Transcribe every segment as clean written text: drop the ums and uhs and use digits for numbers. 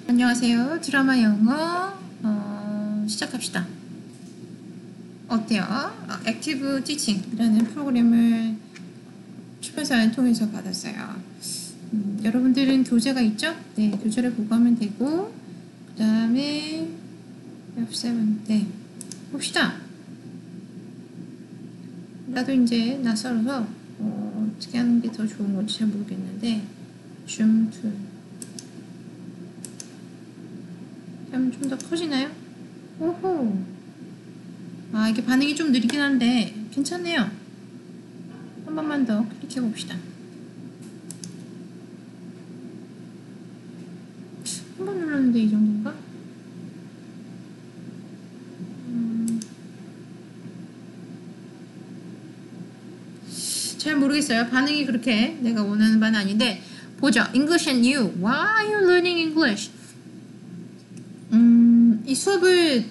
안녕하세요. 드라마 영어 시작합시다. 어때요? 액티브 티칭이라는 프로그램을 출판사를 통해서 받았어요. 여러분들은 교재가 있죠? 네, 교재를 보고 하면 되고 그 다음에 F7 네, 봅시다. 나도 이제 낯설어서 어떻게 하는 게 더 좋은 건지 잘 모르겠는데 줌 툴 하면 좀 더 커지나요? 오호. 이게 반응이 좀 느리긴 한데 괜찮네요. 한 번만 더 클릭해 봅시다. 한 번 눌렀는데 이 정도인가? 잘 모르겠어요. 반응이 그렇게 내가 원하는 바는 아닌데 보죠. English and you. Why are you learning English? 이 수업을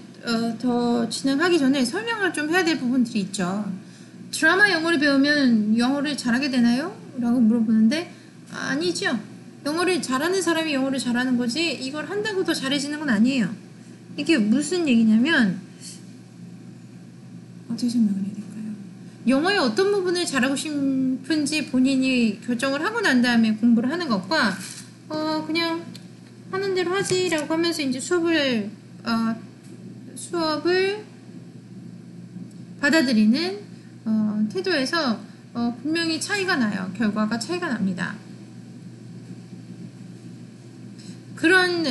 더 진행하기 전에 설명을 좀 해야 될 부분들이 있죠. 드라마 영어를 배우면 영어를 잘하게 되나요? 라고 물어보는데 아니죠. 영어를 잘하는 사람이 영어를 잘하는 거지 이걸 한다고 더 잘해지는 건 아니에요. 이게 무슨 얘기냐면 어떻게 설명을 해야 될까요? 영어의 어떤 부분을 잘하고 싶은지 본인이 결정을 하고 난 다음에 공부를 하는 것과 그냥 하는 대로 하지라고 하면서 이제 수업을 받아들이는 태도에서 분명히 차이가 나요. 결과가 차이가 납니다. 그런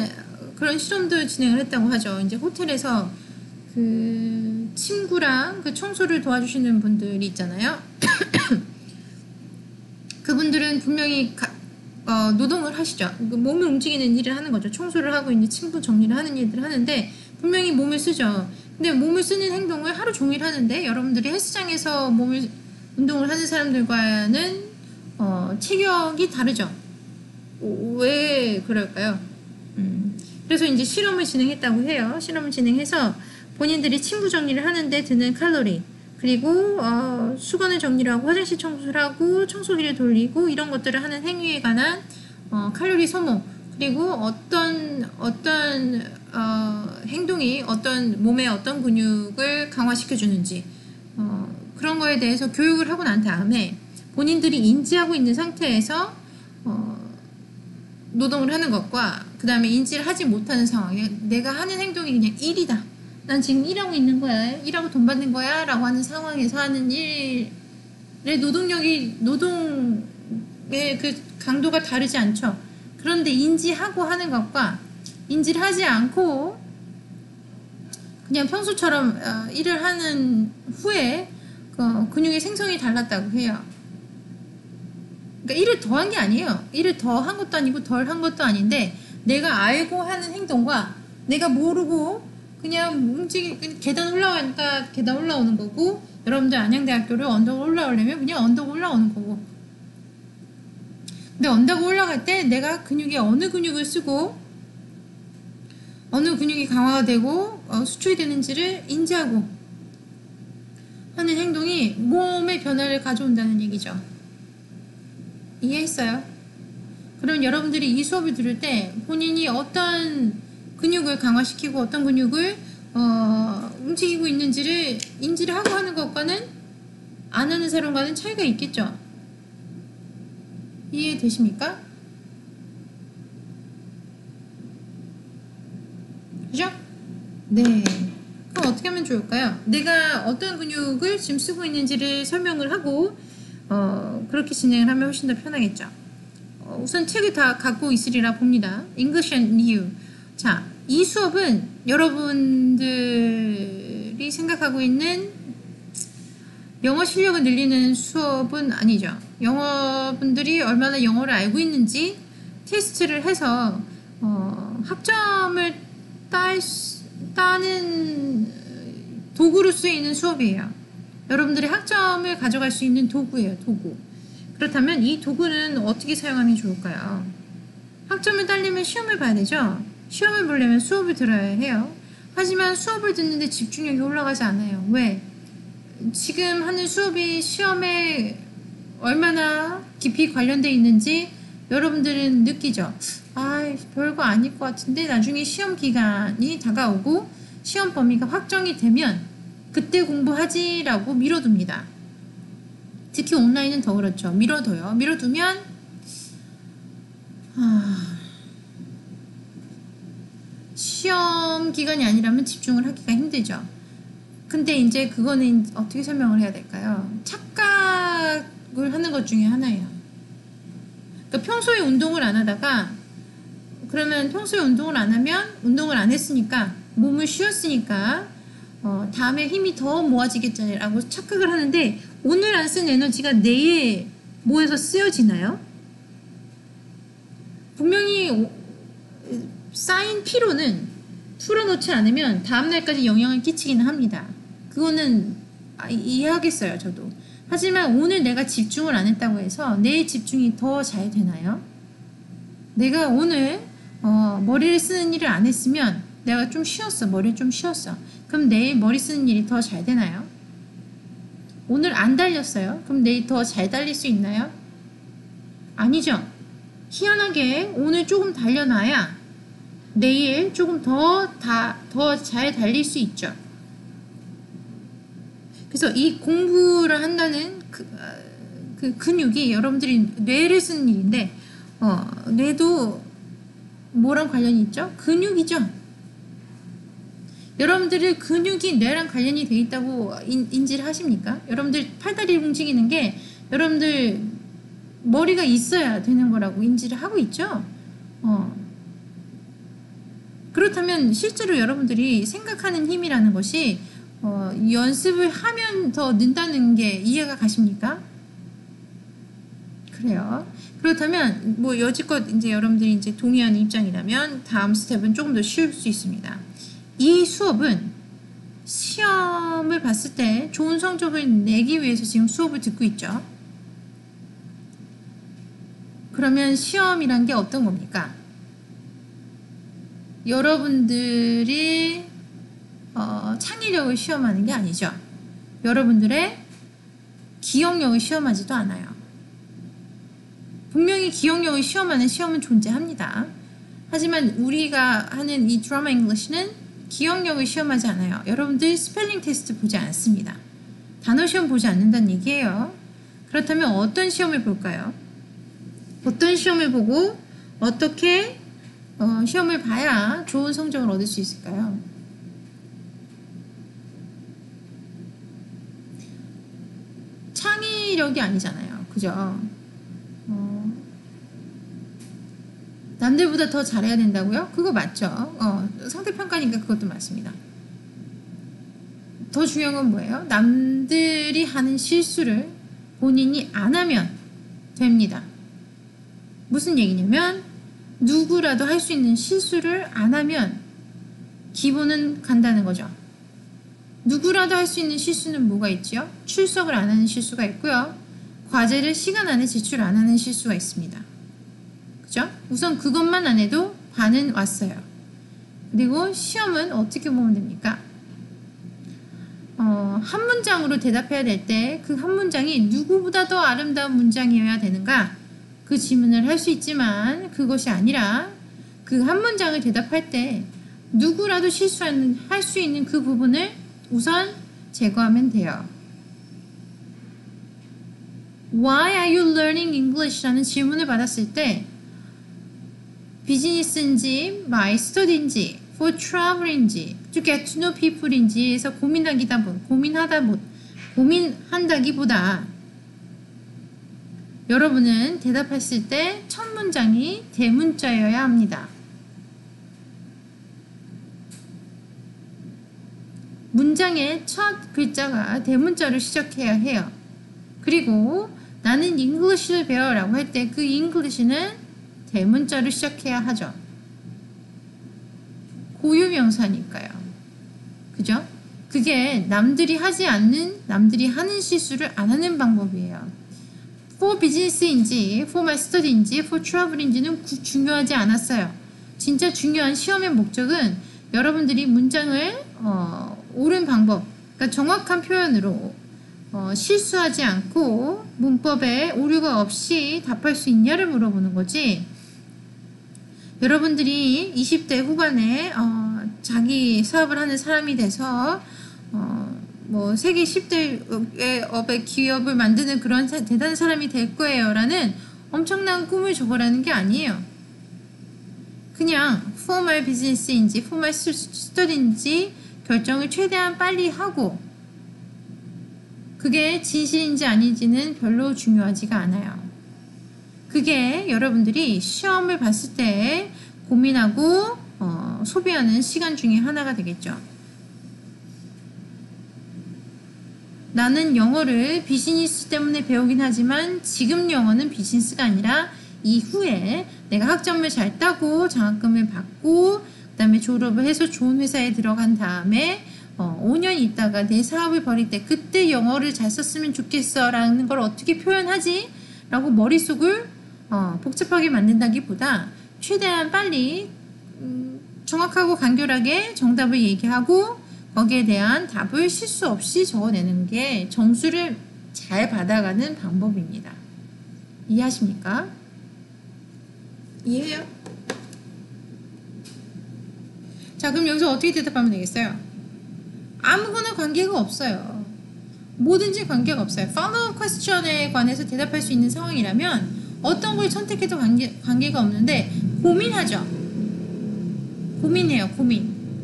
실험도 진행을 했다고 하죠. 이제 호텔에서 그 침구랑 그 청소를 도와주시는 분들이 있잖아요. 그분들은 분명히 노동을 하시죠. 몸을 움직이는 일을 하는 거죠. 청소를 하고 이제 침구 정리를 하는 일들을 하는데 분명히 몸을 쓰죠. 근데 몸을 쓰는 행동을 하루 종일 하는데 여러분들이 헬스장에서 운동을 하는 사람들과는 체격이 다르죠. 왜 그럴까요? 그래서 이제 실험을 진행했다고 해요. 실험을 진행해서 본인들이 침구 정리를 하는데 드는 칼로리 그리고 수건을 정리를 하고 화장실 청소를 하고 청소기를 돌리고 이런 것들을 하는 행위에 관한 칼로리 소모 그리고 어떤 행동이 몸의 어떤 근육을 강화시켜 주는지 그런 거에 대해서 교육을 하고 난 다음에 본인들이 인지하고 있는 상태에서 노동을 하는 것과 그 다음에 인지를 하지 못하는 상황에 내가 하는 행동이 그냥 일이다. 난 지금 일하고 있는 거야. 일하고 돈 받는 거야. 라고 하는 상황에서 하는 일의 노동의 그 강도가 다르지 않죠. 그런데 인지하고 하는 것과 인지를 하지 않고 그냥 평소처럼 일을 하는 후에 근육의 생성이 달랐다고 해요. 그러니까 일을 더 한 게 아니에요. 일을 더 한 것도 아니고 덜 한 것도 아닌데 내가 알고 하는 행동과 내가 모르고 그냥 계단 올라가니까 계단 올라오는 거고 여러분들 안양대학교를 언덕 올라오려면 그냥 언덕 올라오는 거고 근데 언덕 올라갈 때 내가 근육에 어느 근육을 쓰고 어느 근육이 강화가 되고 수축이 되는지를 인지하고 하는 행동이 몸의 변화를 가져온다는 얘기죠. 이해했어요? 그럼 여러분들이 이 수업을 들을 때 본인이 어떤 근육을 강화시키고 어떤 근육을 움직이고 있는지를 인지를 하고 하는 것과는 안 하는 사람과는 차이가 있겠죠. 이해되십니까? 그죠? 네. 그럼 어떻게 하면 좋을까요? 내가 어떤 근육을 지금 쓰고 있는지를 설명을 하고 그렇게 진행을 하면 훨씬 더 편하겠죠. 우선 책을 다 갖고 있으리라 봅니다. English and You. 자, 이 수업은 여러분들이 생각하고 있는 영어 실력을 늘리는 수업은 아니죠. 영어분들이 얼마나 영어를 알고 있는지 테스트를 해서 학점을 따는 도구로 쓰이는 수업이에요. 여러분들이 학점을 가져갈 수 있는 도구예요. 도구. 그렇다면 이 도구는 어떻게 사용하면 좋을까요? 학점을 따려면 시험을 봐야 되죠. 시험을 보려면 수업을 들어야 해요. 하지만 수업을 듣는데 집중력이 올라가지 않아요. 왜? 지금 하는 수업이 시험에 얼마나 깊이 관련되어 있는지 여러분들은 느끼죠. 별거 아닐 것 같은데 나중에 시험 기간이 다가오고 시험 범위가 확정이 되면 그때 공부하지라고 미뤄둡니다. 특히 온라인은 더 그렇죠. 미뤄둬요. 미뤄두면 시험 기간이 아니라면 집중을 하기가 힘들죠. 근데 이제 그거는 어떻게 설명을 해야 될까요? 착각을 하는 것 중에 하나예요. 그러니까 평소에 운동을 안 하다가 그러면 평소에 운동을 안 하면 운동을 안 했으니까 몸을 쉬었으니까 다음에 힘이 더 모아지겠잖아요 착각을 하는데 오늘 안 쓴 에너지가 내일 뭐에서 쓰여지나요? 분명히 쌓인 피로는 풀어놓지 않으면 다음날까지 영향을 끼치기는 합니다. 그거는 이해하겠어요, 저도. 하지만 오늘 내가 집중을 안 했다고 해서 내일 집중이 더 잘 되나요? 내가 오늘 머리를 쓰는 일을 안 했으면 내가 좀 쉬었어. 머리를 좀 쉬었어. 그럼 내일 머리 쓰는 일이 더 잘 되나요? 오늘 안 달렸어요. 그럼 내일 더 잘 달릴 수 있나요? 아니죠. 희한하게 오늘 조금 달려놔야 내일 조금 더 잘 달릴 수 있죠. 그래서 이 공부를 한다는 그 근육이 여러분들이 뇌를 쓰는 일인데 뇌도 뭐랑 관련이 있죠? 근육이죠. 여러분들이 근육이 뇌랑 관련이 돼 있다고 인지를 하십니까? 여러분들 팔다리 움직이는 게 여러분들 머리가 있어야 되는 거라고 인지를 하고 있죠. 그렇다면 실제로 여러분들이 생각하는 힘이라는 것이 연습을 하면 더 는다는 게 이해가 가십니까? 그래요. 그렇다면 뭐 여지껏 이제 여러분들이 이제 동의하는 입장이라면 다음 스텝은 조금 더 쉬울 수 있습니다. 이 수업은 시험을 봤을 때 좋은 성적을 내기 위해서 지금 수업을 듣고 있죠. 그러면 시험이란 게 어떤 겁니까? 여러분들이 창의력을 시험하는 게 아니죠. 여러분들의 기억력을 시험하지도 않아요. 분명히 기억력을 시험하는 시험은 존재합니다. 하지만 우리가 하는 이 드라마 잉글리시는 기억력을 시험하지 않아요. 여러분들 스펠링 테스트 보지 않습니다. 단어 시험 보지 않는다는 얘기예요. 그렇다면 어떤 시험을 볼까요? 어떤 시험을 보고 어떻게 시험을 봐야 좋은 성적을 얻을 수 있을까요? 창의력이 아니잖아요. 그죠? 남들보다 더 잘해야 된다고요? 그거 맞죠? 상대평가니까 그것도 맞습니다. 더 중요한 건 뭐예요? 남들이 하는 실수를 본인이 안 하면 됩니다. 무슨 얘기냐면 누구라도 할 수 있는 실수를 안 하면 기본은 간다는 거죠. 누구라도 할 수 있는 실수는 뭐가 있지요? 출석을 안 하는 실수가 있고요. 과제를 시간 안에 제출 안 하는 실수가 있습니다. 그죠? 우선 그것만 안 해도 반은 왔어요. 그리고 시험은 어떻게 보면 됩니까? 한 문장으로 대답해야 될 때 그 한 문장이 누구보다 더 아름다운 문장이어야 되는가? 그 질문을 할 수 있지만 그것이 아니라 그 한 문장을 대답할 때 누구라도 할 수 있는 그 부분을 우선 제거하면 돼요. Why are you learning English? 라는 질문을 받았을 때 비즈니스인지, my study인지, for travel인지, to get to know people인지 해서 고민한다기보다 여러분은 대답했을 때 첫 문장이 대문자여야 합니다. 문장의 첫 글자가 대문자로 시작해야 해요. 그리고 나는 잉글리시를 배워라고 할 때 그 잉글리시는 대문자로 시작해야 하죠. 고유명사니까요. 그죠? 그게 남들이 하는 실수를 안 하는 방법이에요. for business인지, for my study인지, for travel인지는 중요하지 않았어요. 진짜 중요한 시험의 목적은 여러분들이 문장을 옳은 방법, 그러니까 정확한 표현으로 실수하지 않고 문법에 오류가 없이 답할 수 있냐를 물어보는 거지. 여러분들이 20대 후반에 자기 사업을 하는 사람이 돼서 뭐 세계 10대 업의 기업을 만드는 그런 대단한 사람이 될 거예요 라는 엄청난 꿈을 적으라는 게 아니에요. 그냥 포멀 비즈니스인지 포멀 스터디인지 결정을 최대한 빨리 하고, 그게 진실인지 아닌지는 별로 중요하지가 않아요. 그게 여러분들이 시험을 봤을 때 고민하고 소비하는 시간 중에 하나가 되겠죠. 나는 영어를 비즈니스 때문에 배우긴 하지만 지금 영어는 비즈니스가 아니라 이후에 내가 학점을 잘 따고 장학금을 받고 그 다음에 졸업을 해서 좋은 회사에 들어간 다음에 5년 있다가 내 사업을 벌일 때 그때 영어를 잘 썼으면 좋겠어 라는 걸 어떻게 표현하지? 라고 머릿속을 복잡하게 만든다기보다 최대한 빨리 정확하고 간결하게 정답을 얘기하고 거기에 대한 답을 실수 없이 적어내는 게 점수를 잘 받아가는 방법입니다. 이해하십니까? 이해해요? 자, 그럼 여기서 어떻게 대답하면 되겠어요? 아무거나 관계가 없어요. 뭐든지 관계가 없어요. follow question에 관해서 대답할 수 있는 상황이라면 어떤 걸 선택해도 관계가 없는데 고민하죠. 고민해요.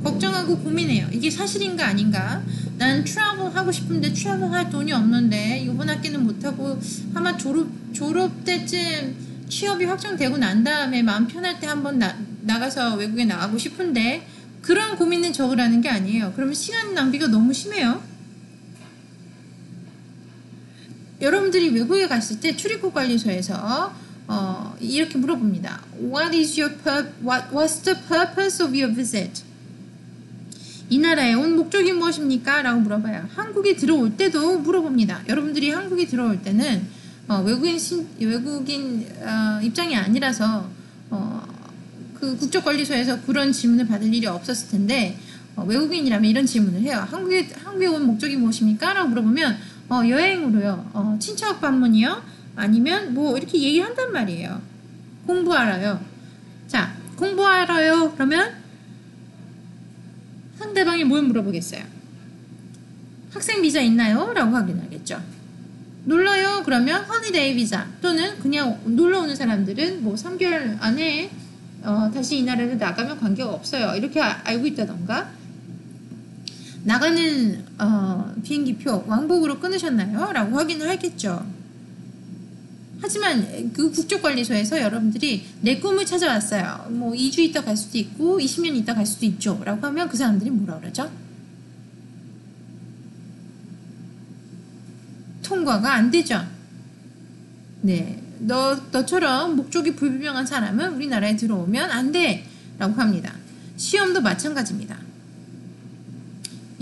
걱정하고 고민해요. 이게 사실인가 아닌가? 난 트래블 하고 싶은데 트래블 할 돈이 없는데 이번 학기는 못하고 아마 졸업 때쯤 취업이 확정되고 난 다음에 마음 편할 때 한번 나가서 외국에 나가고 싶은데, 그런 고민은 적으라는 게 아니에요. 그러면 시간 낭비가 너무 심해요. 여러분들이 외국에 갔을 때 출입국 관리소에서 이렇게 물어봅니다. What's the purpose of your visit? 이 나라에 온 목적이 무엇입니까? 라고 물어봐요. 한국에 들어올 때도 물어봅니다. 여러분들이 한국에 들어올 때는 외국인 입장이 아니라서 그 국적관리소에서 그런 질문을 받을 일이 없었을 텐데 외국인이라면 이런 질문을 해요. 한국에 온 목적이 무엇입니까? 라고 물어보면 여행으로요. 친척 방문이요? 아니면 뭐 이렇게 얘기를 한단 말이에요. 공부하러요. 자, 공부하러요. 그러면 상대방이 뭘 물어보겠어요? 학생 비자 있나요? 라고 확인하겠죠. 놀러요? 그러면 허니데이 비자, 또는 그냥 놀러 오는 사람들은 뭐 3개월 안에 다시 이 나라를 나가면 관계가 없어요. 이렇게 알고 있다던가, 나가는 비행기표 왕복으로 끊으셨나요? 라고 확인을 하겠죠. 하지만 그 국적관리소에서 여러분들이 내 꿈을 찾아왔어요. 뭐 2주 있다 갈 수도 있고 20년 있다 갈 수도 있죠. 라고 하면 그 사람들이 뭐라 그러죠? 통과가 안 되죠. 네, 너처럼 목적이 불분명한 사람은 우리나라에 들어오면 안 돼. 라고 합니다. 시험도 마찬가지입니다.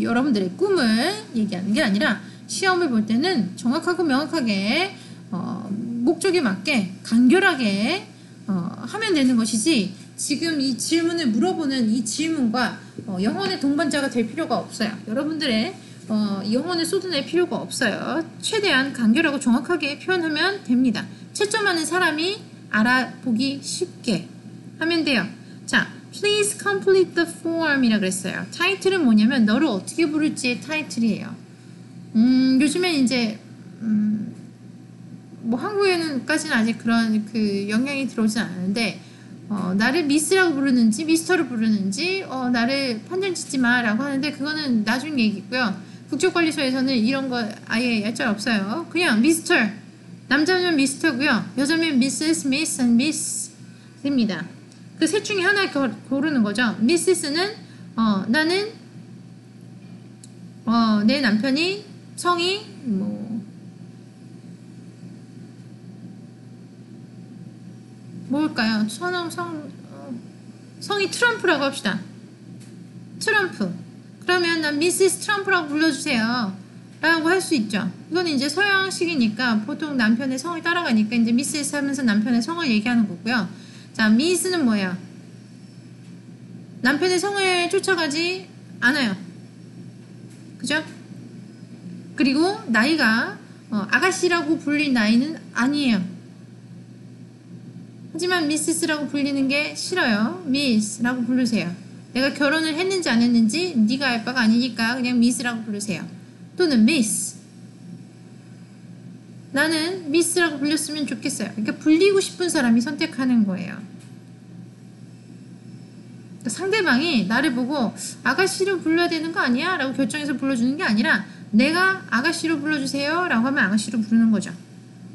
여러분들의 꿈을 얘기하는 게 아니라 시험을 볼 때는 정확하고 명확하게 목적에 맞게 간결하게 하면 되는 것이지, 지금 이 질문을 물어보는 이 질문과 영혼의 동반자가 될 필요가 없어요. 여러분들의 영혼을 쏟아낼 필요가 없어요. 최대한 간결하고 정확하게 표현하면 됩니다. 채점하는 사람이 알아보기 쉽게 하면 돼요. 자, Please complete the form 이라 그랬어요. 타이틀은 뭐냐면 너를 어떻게 부를지의 타이틀이에요. 요즘엔 이제 뭐 한국에는까지는 아직 그런 그 영향이 들어오진 않았는데 나를 미스라고 부르는지 미스터로 부르는지 나를 판정 짓지 마 라고 하는데, 그거는 나중 얘기고요. 국적관리소에서는 이런 거 아예 얄짤 없어요. 그냥 미스터, 남자면 미스터고요, 여자면 미세스, 미스, 미스입니다. 그 셋 중에 하나 고르는 거죠. 미세스는 나는 내 남편이 성이 뭘까요? 성이 트럼프라고 합시다. 트럼프. 그러면 난 미시스 트럼프라고 불러주세요. 라고 할 수 있죠. 이건 이제 서양식이니까 보통 남편의 성을 따라가니까 이제 미시스 하면서 남편의 성을 얘기하는 거고요. 자, 미스는 뭐예요? 남편의 성을 쫓아가지 않아요. 그죠? 그리고 나이가 아가씨라고 불릴 나이는 아니에요. 하지만 미시스라고 불리는 게 싫어요. 미스라고 부르세요. 내가 결혼을 했는지 안 했는지 네가 알 바가 아니니까 그냥 미스라고 부르세요. 또는 미스. 나는 미스라고 불렸으면 좋겠어요. 그러니까 불리고 싶은 사람이 선택하는 거예요. 그러니까 상대방이 나를 보고 아가씨로 불러야 되는 거 아니야? 라고 결정해서 불러주는 게 아니라 내가 아가씨로 불러주세요 라고 하면 아가씨로 부르는 거죠.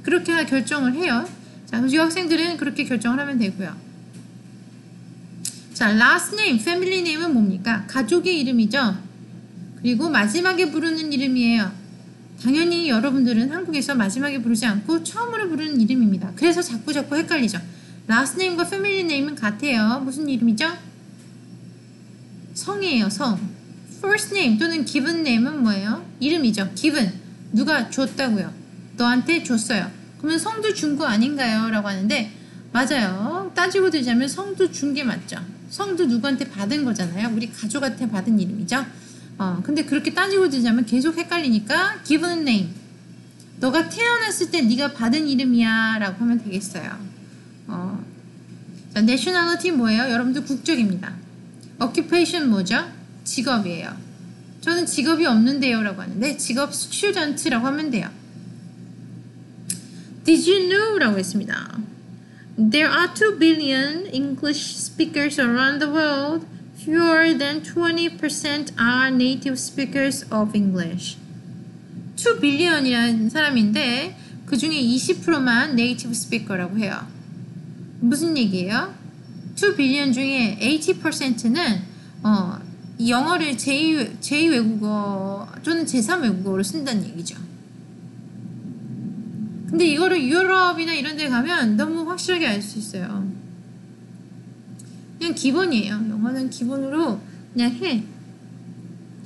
그렇게 결정을 해요. 자, 유학생들은 그렇게 결정을 하면 되고요. 자, last name, family name은 뭡니까? 가족의 이름이죠. 그리고 마지막에 부르는 이름이에요. 당연히 여러분들은 한국에서 마지막에 부르지 않고 처음으로 부르는 이름입니다. 그래서 자꾸 헷갈리죠. last name과 family name은 같아요. 무슨 이름이죠? 성이에요, 성. first name 또는 given name은 뭐예요? 이름이죠. given. 누가 줬다고요. 너한테 줬어요. 그러면 성도 준 거 아닌가요? 라고 하는데 맞아요. 따지고 들자면 성도 준 게 맞죠. 성도 누구한테 받은 거잖아요. 우리 가족한테 받은 이름이죠. 근데 그렇게 따지고 들자면 계속 헷갈리니까 given name. 너가 태어났을 때 네가 받은 이름이야 라고 하면 되겠어요. 자, nationality 뭐예요? 여러분들 국적입니다. occupation 뭐죠? 직업이에요. 저는 직업이 없는데요 라고 하는데 직업 student라고 하면 돼요. Did you know? 라고 했습니다. There are 2 billion English speakers around the world. Fewer than 20% are native speakers of English. 2 billion이라는 사람인데 그 중에 20%만 native speaker라고 해요. 무슨 얘기예요? 2 billion 중에 80%는 영어를 제2 외국어 또는 제3 외국어로 쓴다는 얘기죠. 근데 이거를 유럽이나 이런 데 가면 너무 확실하게 알 수 있어요. 그냥 기본이에요. 영어는 기본으로 그냥 해.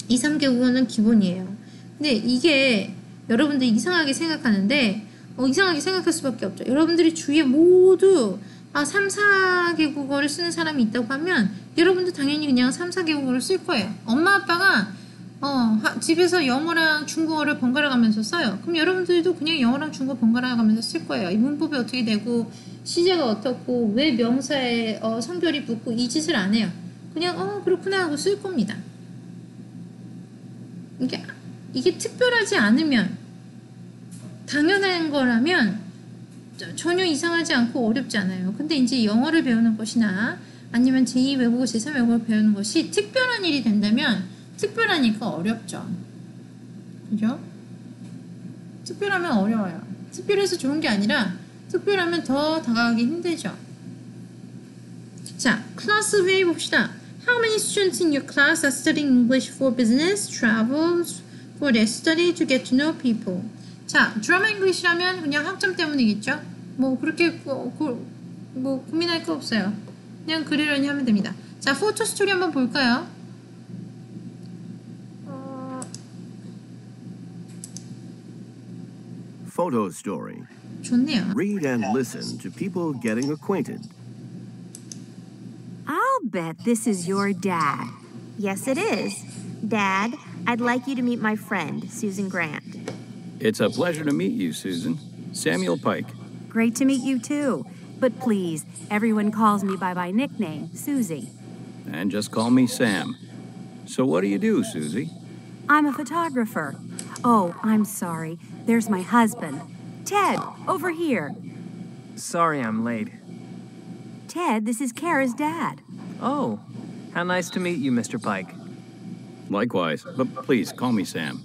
2, 3개국어는 기본이에요. 근데 이게 여러분들 이상하게 생각하는데 이상하게 생각할 수밖에 없죠. 여러분들이 주위에 모두 3, 4개국어를 쓰는 사람이 있다고 하면 여러분도 당연히 그냥 3, 4개국어를 쓸 거예요. 엄마 아빠가 집에서 영어랑 중국어를 번갈아 가면서 써요. 그럼 여러분들도 그냥 영어랑 중국어 번갈아 가면서 쓸 거예요. 이 문법이 어떻게 되고 시제가 어떻고 왜 명사에 성별이 붙고 이 짓을 안 해요. 그냥 그렇구나 하고 쓸 겁니다. 이게 특별하지 않으면 당연한 거라면 전혀 이상하지 않고 어렵지 않아요. 근데 이제 영어를 배우는 것이나 아니면 제2 외국어, 제3 외국어를 배우는 것이 특별한 일이 된다면 특별하니까 어렵죠. 그죠? 특별하면 어려워요. 특별해서 좋은 게 아니라 특별하면 더 다가가기 힘들죠. 자, 클래스 회의 봅시다. How many students in your class are studying English for business, travels, for their study to get to know people? 자, 드라마 잉글리시라면 그냥 학점 때문이겠죠? 그렇게 고민할 거 없어요. 그냥 그러려니 하면 됩니다. 자, 포토 스토리 한번 볼까요? Photo story. 좋네요. Read and listen to people getting acquainted. I'll bet this is your dad. Yes, it is. Dad, I'd like you to meet my friend, Susan Grant. It's a pleasure to meet you, Susan. Samuel Pike. Great to meet you too. But please, everyone calls me by my nickname, Susie. And just call me Sam. So what do you do, Susie? I'm a photographer. Oh, I'm sorry. There's my husband. Ted, over here. Sorry I'm late. Ted, this is Kara's dad. Oh, how nice to meet you, Mr. Pike. Likewise, but please call me Sam.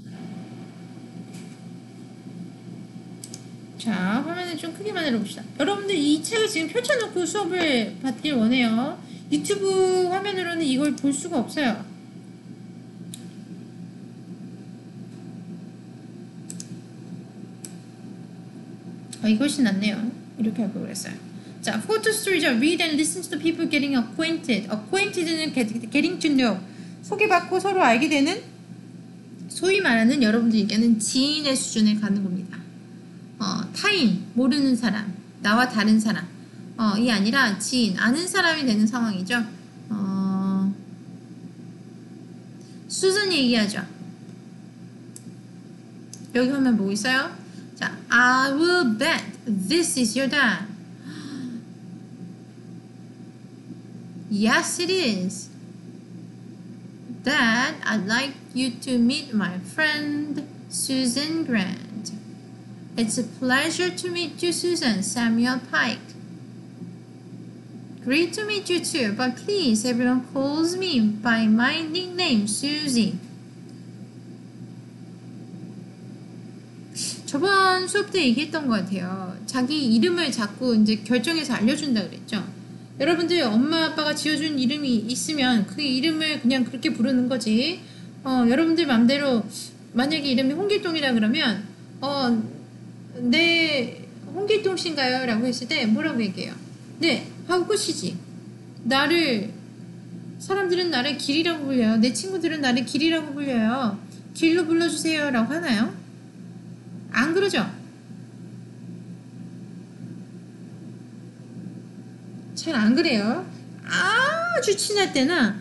자, 화면을 좀 크게 만들어 봅시다. 여러분들 이 책을 지금 펼쳐놓고 수업을 받길 원해요. 유튜브 화면으로는 이걸 볼 수가 없어요. 이것이 낫네요. 이렇게 할 걸 그랬어요. 자, photo story죠. Read and listen to the people getting acquainted. Acquainted는 getting to know. 소개받고 서로 알게 되는, 소위 말하는 여러분들이 얘기하는 지인의 수준에 가는 겁니다. 타인, 모르는 사람, 나와 다른 사람. 이 아니라 지인, 아는 사람이 되는 상황이죠. 수준 얘기하죠. 여기 화면 보고 있어요? 자, I will bet this is your dad. Yes, it is. Dad, I'd like you to meet my friend Susan Grant. It's a pleasure to meet you, Susan. Samuel Pike. Great to meet you too, but please, everyone calls me by my nickname, Susie. 저번 수업 때 얘기했던 것 같아요. 자기 이름을 자꾸 이제 결정해서 알려준다 그랬죠. 여러분들 엄마 아빠가 지어준 이름이 있으면 그 이름을 그냥 그렇게 부르는 거지. 여러분들 맘대로 만약에 이름이 홍길동이라 그러면 네 홍길동 씨인가요? 라고 했을 때 뭐라고 얘기해요? 네 하고 끝이지. 사람들은 나를 길이라고 불려요. 내 친구들은 나를 길이라고 불려요. 길로 불러주세요 라고 하나요? 안 그러죠? 잘 안 그래요. 아주 친할 때나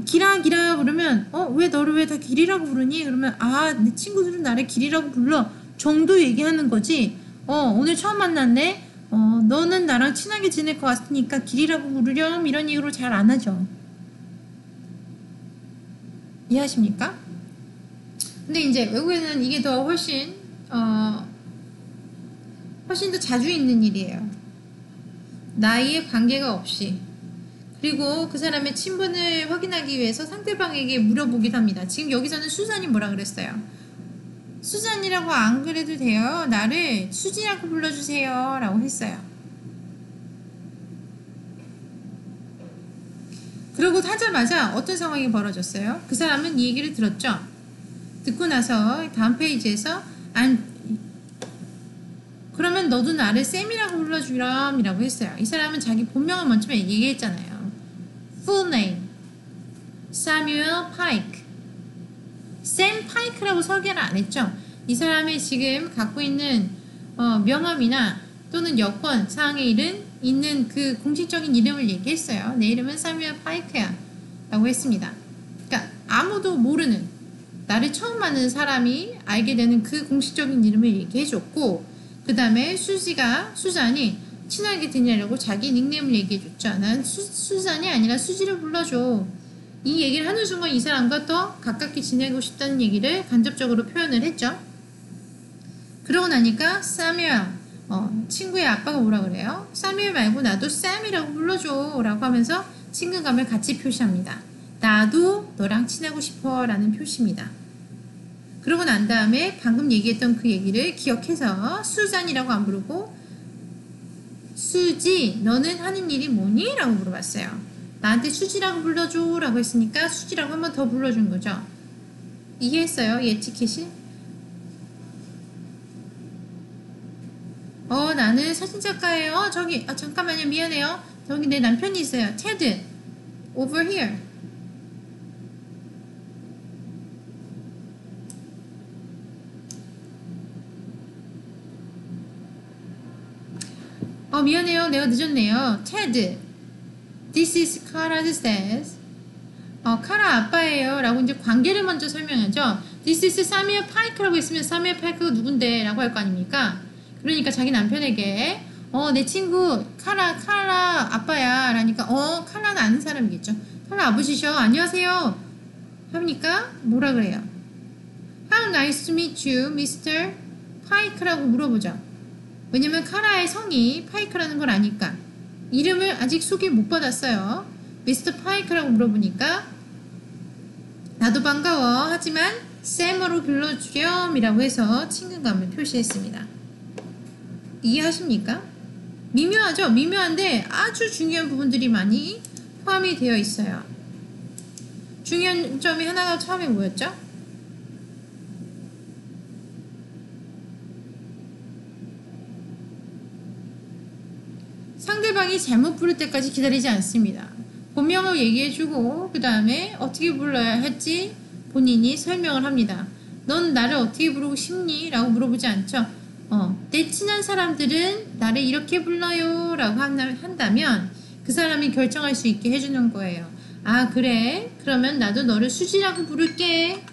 기라 그러면 왜 너를 왜 다 길이라고 부르니? 그러면 내 친구들은 나를 길이라고 불러 정도 얘기하는 거지. 오늘 처음 만났네. 너는 나랑 친하게 지낼 것 같으니까 길이라고 부르렴 이런 얘기로 잘 안 하죠. 이해하십니까? 근데 이제 외국에는 이게 더 훨씬 더 자주 있는 일이에요. 나이에 관계가 없이. 그리고 그 사람의 친분을 확인하기 위해서 상대방에게 물어보기도 합니다. 지금 여기서는 수잔이 뭐라 그랬어요? 수잔이라고 안 그래도 돼요. 나를 수지라고 불러주세요 라고 했어요. 그러고 하자마자 어떤 상황이 벌어졌어요? 그 사람은 이 얘기를 들었죠. 듣고 나서 다음 페이지에서 그러면 너도 나를 샘이라고 불러주렴 이라고 했어요. 이 사람은 자기 본명을 먼저 얘기했잖아요. Full name Samuel Pike. 샘 파이크라고 소개를 안 했죠. 이 사람이 지금 갖고 있는 명함이나 또는 여권 사항에 있는 그 공식적인 이름을 얘기했어요. 내 이름은 사뮤엘 파이크야 라고 했습니다. 그러니까 아무도 모르는 나를 처음 만나는 사람이 알게 되는 그 공식적인 이름을 얘기해줬고, 그 다음에 수잔이 친하게 지내려고 자기 닉네임을 얘기해줬죠. 난 수잔이 아니라 수지를 불러줘. 이 얘기를 하는 순간 이 사람과 더 가깝게 지내고 싶다는 얘기를 간접적으로 표현을 했죠. 그러고 나니까 사뮤엘, 친구의 아빠가 뭐라 그래요? 사뮤엘 말고 나도 샘이라고 불러줘 라고 하면서 친근감을 같이 표시합니다. 나도 너랑 친하고 싶어 라는 표시입니다. 그러고 난 다음에 방금 얘기했던 그 얘기를 기억해서 수잔이라고 안 부르고 수지 너는 하는 일이 뭐니? 라고 물어봤어요. 나한테 수지라고 불러줘 라고 했으니까 수지라고 한 번 더 불러준 거죠. 이해했어요? 이 에티켓이? 나는 사진작가예요. 저기 잠깐만요. 미안해요. 저기 내 남편이 있어요. 테드 over here. 미안해요. 내가 늦었네요. 테드 This is Kara's dad. 카라 아빠예요 라고 이제 관계를 먼저 설명하죠. This is Samuel Pike라고 했으면 Samuel Pike가 누군데 라고 할 거 아닙니까? 그러니까 자기 남편에게 내 친구 카라 아빠야 라니까 카라는 아는 사람이겠죠. 카라 아버지셔. 안녕하세요 하니까 뭐라 그래요? How nice to meet you, Mr. Pike라고 물어보죠. 왜냐면 카라의 성이 파이크라는 걸 아니까. 이름을 아직 소개 못 받았어요. 미스터 파이크라고 물어보니까 나도 반가워 하지만 샘으로 불러주렴 이라고 해서 친근감을 표시했습니다. 이해하십니까? 미묘하죠? 미묘한데 아주 중요한 부분들이 많이 포함이 되어 있어요. 중요한 점이 하나가 처음에 뭐였죠? 상대방이 잘못 부를 때까지 기다리지 않습니다. 본명을 얘기해주고 그 다음에 어떻게 불러야 할지 본인이 설명을 합니다. 넌 나를 어떻게 부르고 싶니? 라고 물어보지 않죠. 내 친한 사람들은 나를 이렇게 불러요 라고 한다면 그 사람이 결정할 수 있게 해주는 거예요. 그래? 그러면 나도 너를 수지라고 부를게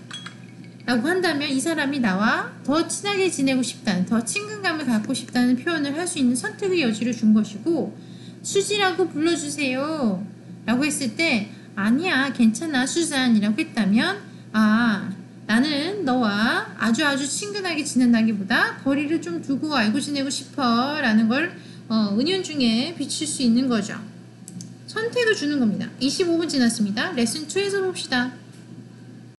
라고 한다면 이 사람이 나와 더 친하게 지내고 싶다는, 더 친근감을 갖고 싶다는 표현을 할 수 있는 선택의 여지를 준 것이고, 수지라고 불러주세요 라고 했을 때 아니야 괜찮아 수잔이라고 했다면 나는 너와 아주 친근하게 지낸다기보다 거리를 좀 두고 알고 지내고 싶어 라는 걸 은연중에 비칠 수 있는 거죠. 선택을 주는 겁니다. 25분 지났습니다. 레슨 2에서 봅시다.